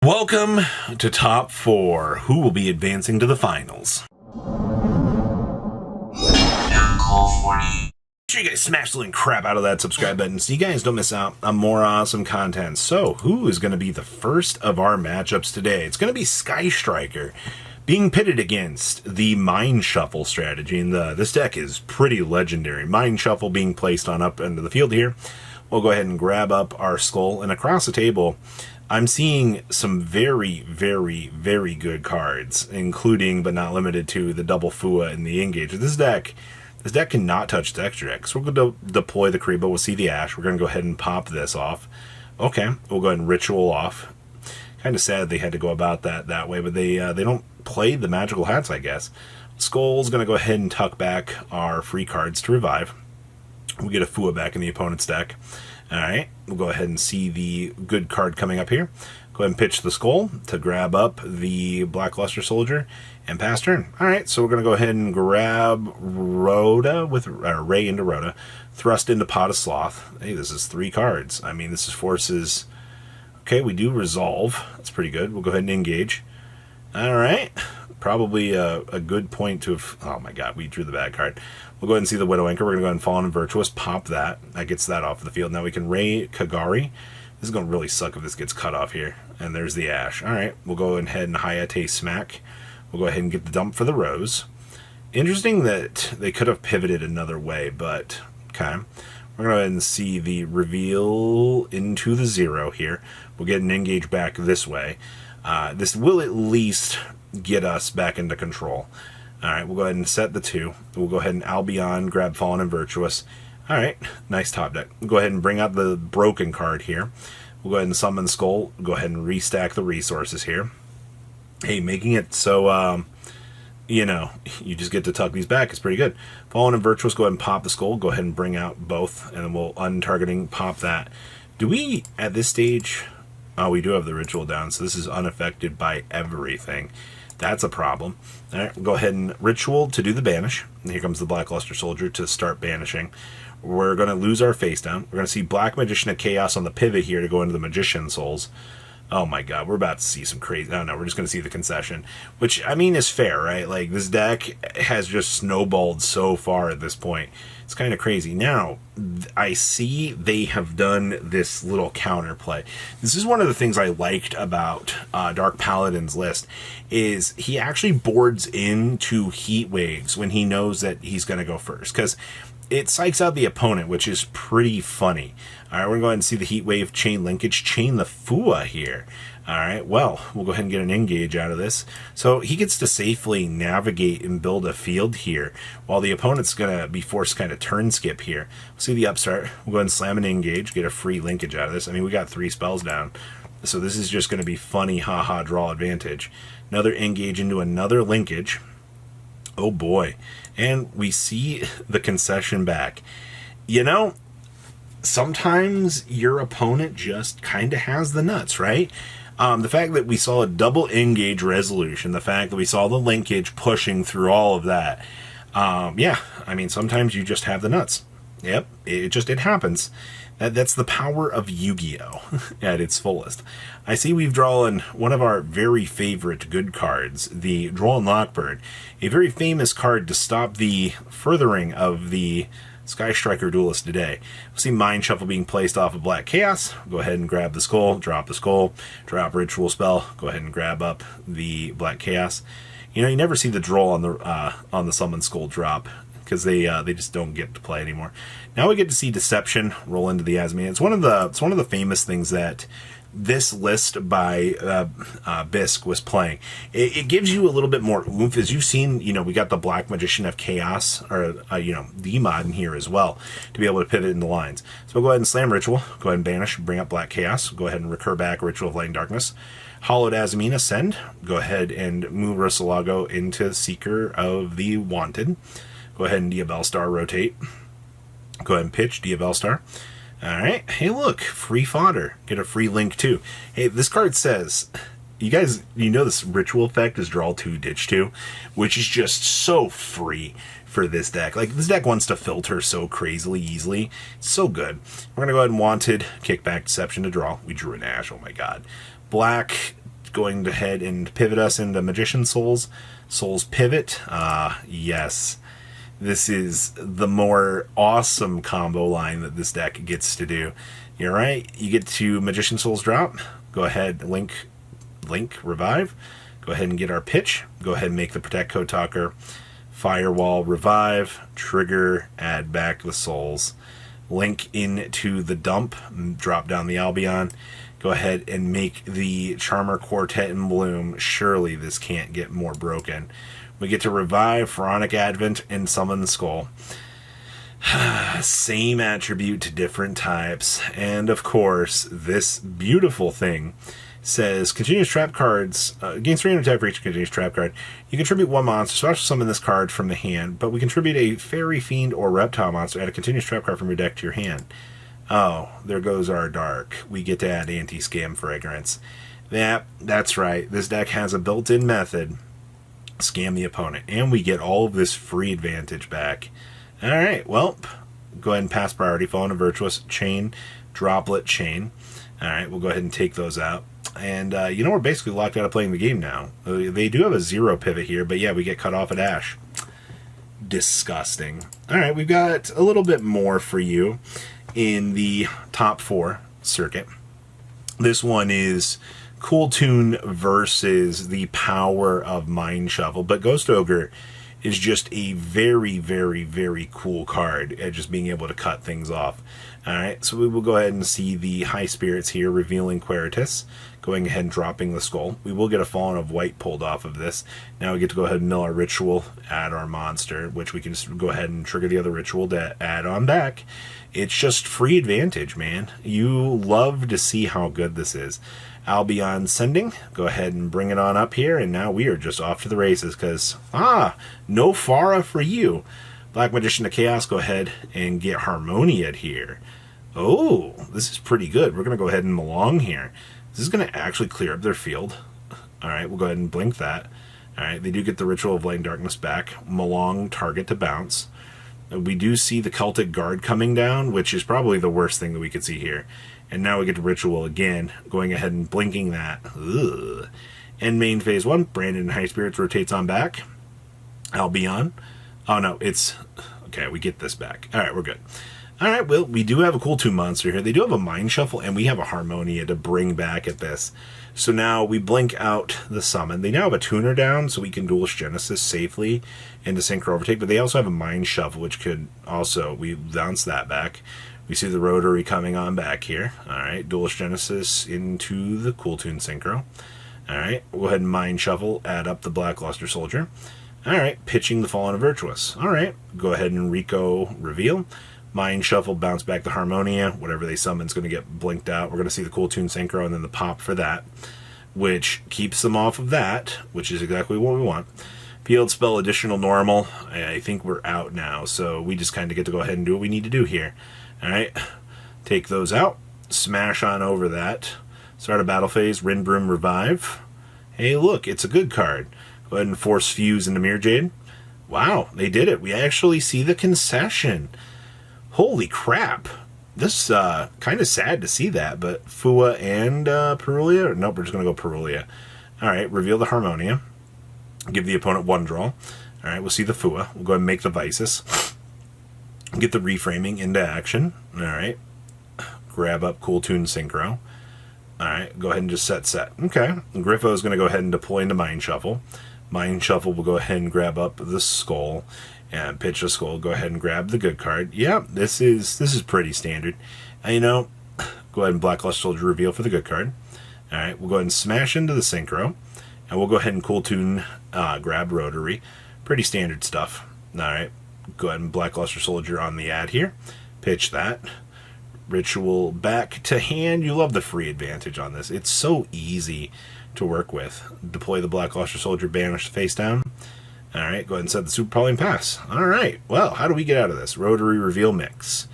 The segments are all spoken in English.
Welcome to Top 4. Who will be advancing to the finals? Make sure you guys smash the link crap out of that subscribe button so you guys don't miss out on more awesome content. So, who is going to be the first of our matchups today? It's going to be Sky Striker being pitted against the Mind Shuffle strategy. And this deck is pretty legendary. Mind Shuffle being placed on up into the field here. We'll go ahead and grab up our skull, and across the table I'm seeing some very, very, very good cards, including but not limited to the double Fua and the Engage. This deck cannot touch the extra deck. So we're going to deploy the Kriba. We'll see the Ash. We're going to go ahead and pop this off. Okay, we'll go ahead and Ritual off. Kind of sad they had to go about that way, but they don't play the magical hats, I guess. Skull's going to go ahead and tuck back our free cards to revive. We get a Fua back in the opponent's deck. Alright, we'll go ahead and see the good card coming up here. Go ahead and pitch the Skull to grab up the Black Luster Soldier and pass turn. Alright, so we're going to go ahead and grab Rhoda with Ray into Rhoda, thrust into Pot of Sloth. Hey, this is 3 cards. I mean, this is forces. Okay, we do Resolve. That's pretty good. We'll go ahead and engage. Alright, probably a good point to have. Oh my god, we drew the bad card. We'll go ahead and see the Widow Anchor. We're going to go ahead and Fallen and Virtuous. Pop that. That gets that off the field. Now we can Ray Kagari. This is going to really suck if this gets cut off here. And there's the Ash. Alright, we'll go ahead and Hayate Smack. We'll go ahead and get the dump for the Rose. Interesting that they could have pivoted another way, but okay. We're going to go ahead and see the reveal into the 0 here. We'll get an engage back this way. This will at least get us back into control. Alright, we'll go ahead and set the 2. We'll go ahead and Albion, grab Fallen and Virtuous. Alright, nice top deck. We'll go ahead and bring out the broken card here. We'll go ahead and summon Skull. Go ahead and restack the resources here. Hey, making it so, you just get to tuck these back is pretty good. Fallen and Virtuous, go ahead and pop the Skull. Go ahead and bring out both, and then we'll untargeting pop that. Do we, at this stage... Oh, we do have the Ritual down, so this is unaffected by everything. That's a problem. Alright, we'll go ahead and Ritual to do the banish. And here comes the Black Luster Soldier to start banishing. We're going to lose our face down. We're going to see Black Magician of Chaos on the pivot here to go into the Magician Souls. Oh my god, we're about to see some crazy... Oh no, we're just going to see the concession. Which, I mean, is fair, right? Like, this deck has just snowballed so far at this point. It's kind of crazy. Now, I see they have done this little counterplay. This is one of the things I liked about Dark Paladin's list, is he actually boards into Heat Waves when he knows that he's going to go first. Because it psychs out the opponent, which is pretty funny. Alright, we're going to go ahead and see the Heat Wave chain linkage, chain the Fua here. Alright, well, we'll go ahead and get an engage out of this. So he gets to safely navigate and build a field here, while the opponent's going to be forced to kind of turn skip here. We'll see the upstart. We'll go ahead and slam an engage, get a free linkage out of this. I mean, we got 3 spells down. So this is just going to be funny, haha, draw advantage. Another engage into another linkage. Oh boy. And we see the concession back. You know, sometimes your opponent just kind of has the nuts, right? The fact that we saw a double engage resolution, the fact that we saw the linkage pushing through all of that. Yeah, I mean, sometimes you just have the nuts. Yep, it happens. That's the power of Yu-Gi-Oh! At its fullest. I see we've drawn one of our very favorite good cards, the Droll Lockbird, a very famous card to stop the furthering of the Sky Striker Duelist today. We'll see Mind Shuffle being placed off of Black Chaos. Go ahead and grab the Skull, drop Ritual Spell, go ahead and grab up the Black Chaos. You know, you never see the Droll on the Summon Skull drop, because they just don't get to play anymore. Now we get to see Deception roll into the Asmine. It's one of the famous things that this list by Bisk was playing. It gives you a little bit more oomph. As you've seen, we got the Black Magician of Chaos, or the mod in here as well, to be able to pivot in the lines. So we'll go ahead and slam Ritual, go ahead and banish, bring up Black Chaos, go ahead and recur back Ritual of Light and Darkness. Hollowed Asmine, ascend, go ahead and move Rusalago into Seeker of the Wanted. Go ahead and Diabell Star rotate. Go ahead and pitch Diabell Star. Alright, hey look, free fodder. Get a free link too. Hey, this card says, you guys, this Ritual effect is draw 2, ditch 2, which is just so free for this deck. Like, this deck wants to filter so crazily easily. It's so good. We're going to go ahead and Wanted, kick back Deception to draw. We drew an Ash, oh my god. Black going ahead and pivot us into Magician Souls. Souls Pivot. Yes. This is the more awesome combo line that this deck gets to do. You're right. You get to Magician Souls drop. Go ahead, link, revive. Go ahead and get our pitch. Go ahead and make the Protect Code Talker. Firewall, revive, trigger, add back the souls. Link into the dump, drop down the Albion. Go ahead and make the Charmer Quartet in Bloom. Surely this can't get more broken. We get to revive Pharaonic Advent and summon the Skull. Same attribute to different types. And of course, this beautiful thing says continuous trap cards, gains 300 attack for each continuous trap card. You contribute one monster, special summon this card from the hand, but we contribute a fairy, fiend, or reptile monster, add a continuous trap card from your deck to your hand. Oh, there goes our dark. We get to add anti-scam fragrance. Yeah, that's right. This deck has a built-in method. Scam the opponent. And we get all of this free advantage back. Alright, well, go ahead and pass priority. Fallen and Virtuous, Chain, Droplet, Chain. Alright, we'll go ahead and take those out. And, we're basically locked out of playing the game now. They do have a 0 pivot here, but yeah, we get cut off at Ash. Disgusting. Alright, we've got a little bit more for you in the top 4 circuit. This one is Cool Tune versus the power of Mind Shuffle, but Ghost Ogre is just a very, very, very cool card at just being able to cut things off. Alright, so we will go ahead and see the High Spirits here, revealing Queritus, going ahead and dropping the Skull. We will get a Fallen of White pulled off of this. Now we get to go ahead and mill our Ritual, add our monster, which we can just go ahead and trigger the other Ritual to add on back. It's just free advantage, man. You love to see how good this is. Albion Sending, go ahead and bring it on up here, and now we are just off to the races, because, no Pharah for you. Black Magician to Chaos, go ahead and get Harmonia here. Oh, this is pretty good. We're going to go ahead and Malong here. This is going to actually clear up their field. Alright, we'll go ahead and blink that. Alright, they do get the Ritual of Light and Darkness back. Malong, target to bounce. We do see the Celtic Guard coming down, which is probably the worst thing that we could see here. And now we get to Ritual again, going ahead and blinking that. Ugh. And main phase 1, Brandon High Spirits rotates on back. Albion. Oh no, it's... Okay, we get this back. Alright, we're good. Alright, well, we do have a Cool Tune monster here. They do have a Mind Shuffle, and we have a Harmonia to bring back at this. So now we blink out the summon. They now have a Tuner down, so we can Duelist Genesis safely into Synchro Overtake, but they also have a Mind Shuffle, which could also... We bounce that back. We see the Rotary coming on back here. Alright, Duelist Genesis into the Cool Tune Synchro. Alright, we'll go ahead and Mind Shuffle, add up the Blackluster Soldier. Alright, pitching the Fallen and Virtuous. Alright, go ahead and Rico reveal. Mind Shuffle, bounce back the Harmonia. Whatever they summon is going to get blinked out. We're going to see the Cool Tune Synchro and then the pop for that, which keeps them off of that, which is exactly what we want. Field Spell, additional normal. I think we're out now, so we just kind of get to go ahead and do what we need to do here. Alright, take those out. Smash on over that. Start a battle phase, Rin Broom Revive. Hey, look, it's a good card. Go ahead and force Fuse into Mirror Jade. Wow, they did it. We actually see the concession. Holy crap. This kind of sad to see that, but Fua and Perulia? Nope, we're just going to go Perulia. Alright, reveal the Harmonia. Give the opponent one draw. Alright, we'll see the Fua. We'll go ahead and make the Visus. Get the Reframing into action. Alright. Grab up Cool Tune Synchro. Alright, go ahead and just set. Okay. Griffo is going to go ahead and deploy into Mind Shuffle. Mind Shuffle will go ahead and grab up the Skull. And pitch the Skull. Go ahead and grab the good card. Yeah, this is pretty standard. And, go ahead and Blackluster Soldier reveal for the good card. Alright, we'll go ahead and smash into the Synchro. And we'll go ahead and Cool Tune grab Rotary. Pretty standard stuff. Alright, go ahead and Blackluster Soldier on the ad here. Pitch that. Ritual back to hand. You love the free advantage on this. It's so easy to work with. Deploy the Blackluster Soldier, banish the face down. Alright, go ahead and set the Super Pauline Pass. Alright, well, how do we get out of this? Rotary Reveal Mix.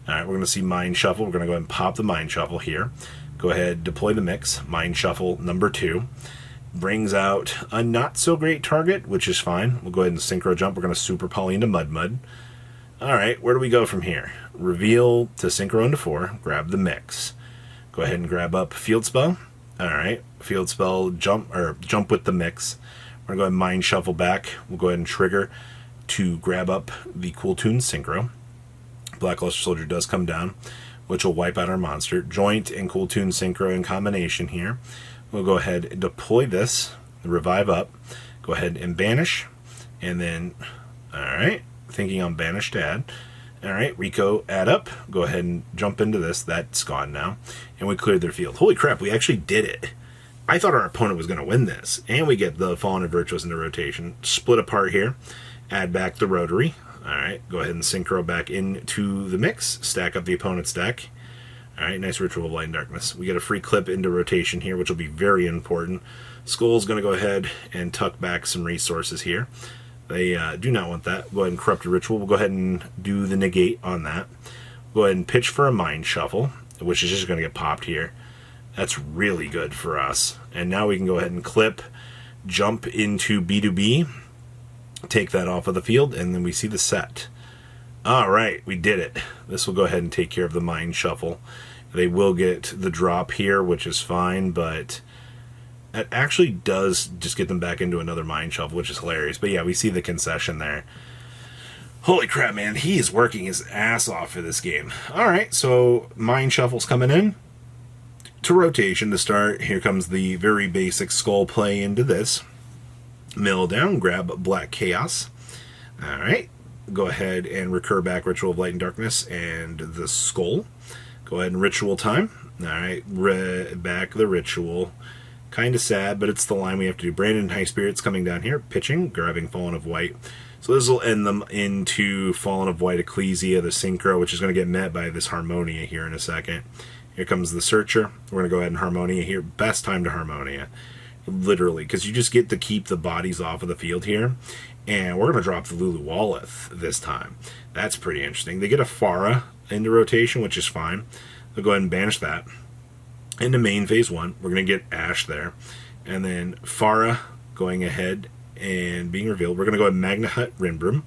Alright, we're going to see Mind Shuffle. We're going to go ahead and pop the Mind Shuffle here. Go ahead, deploy the Mix. Mind Shuffle number 2. Brings out a not-so-great target, which is fine. We'll go ahead and Synchro Jump. We're going to Super Pauline to Mud. Alright, where do we go from here? Reveal to Synchro into 4. Grab the Mix. Go ahead and grab up Field Spell. Alright, field spell, jump with the mix. We're going to go ahead and mind shuffle back. We'll go ahead and trigger to grab up the Cool Toon Synchro. Blackluster Soldier does come down, which will wipe out our monster. Joint and Cool Toon Synchro in combination here. We'll go ahead and deploy this, revive up, go ahead and banish, and then, alright, thinking on banish to add. Alright, Rico, add up, go ahead and jump into this, that's gone now, and we cleared their field. Holy crap, we actually did it. I thought our opponent was going to win this, and we get the Fallen and Virtuous into rotation. Split apart here, add back the Rotary. Alright, go ahead and Synchro back into the mix, stack up the opponent's deck. Alright, nice Ritual of Light and Darkness. We get a free clip into rotation here, which will be very important. Skull's going to go ahead and tuck back some resources here. They do not want that. Go ahead and Corrupt a Ritual. We'll go ahead and do the negate on that. Go ahead and pitch for a Mind Shuffle, which is just going to get popped here. That's really good for us. And now we can go ahead and clip, jump into B2B, take that off of the field, and then we see the set. Alright, we did it. This will go ahead and take care of the Mind Shuffle. They will get the drop here, which is fine, but it actually does just get them back into another Mind Shuffle, which is hilarious. But yeah, we see the concession there. Holy crap, man. He is working his ass off for this game. Alright, so Mind Shuffle's coming in. To rotation to start, here comes the very basic Skull play into this. Mill down, grab Black Chaos. Alright, go ahead and recur back Ritual of Light and Darkness and the Skull. Go ahead and Ritual time. Alright, back the Ritual. Kind of sad, but it's the line we have to do. Brandon High Spirits coming down here, pitching, grabbing Fallen of White. So this will end them into Fallen of White Ecclesia, the Synchro, which is going to get met by this Harmonia here in a second. Here comes the Searcher. We're going to go ahead and Harmonia here. Best time to Harmonia. Literally, because you just get to keep the bodies off of the field here. And we're going to drop the Lulu Walleth this time. That's pretty interesting. They get a Farah into rotation, which is fine. They'll go ahead and banish that. Into main phase 1, we're going to get Ash there. And then Farah going ahead and being revealed. We're going to go ahead and Magna Hut Rinbroom.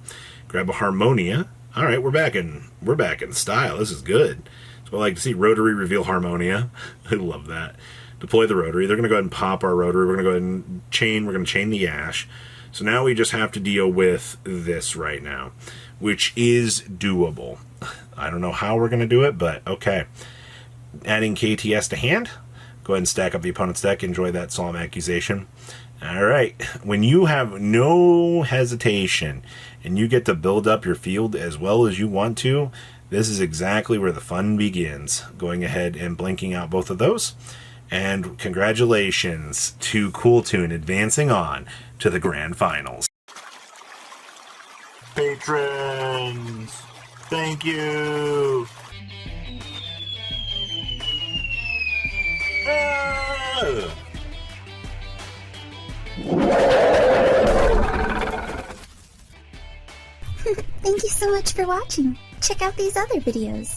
Grab a Harmonia. Alright, we're back in style. This is good. So I like to see Rotary reveal Harmonia. I love that. Deploy the Rotary. They're going to go ahead and pop our Rotary. We're going to go ahead and chain. We're going to chain the Ash. So now we just have to deal with this right now, which is doable. I don't know how we're going to do it, but okay. Adding KTS to hand. Go ahead and stack up the opponent's deck. Enjoy that Solemn Accusation. Alright. When you have no hesitation and you get to build up your field as well as you want to, this is exactly where the fun begins. Going ahead and blinking out both of those. And congratulations to Cool Toon advancing on to the grand finals. Patrons, thank you. Thank you so much for watching. Check out these other videos.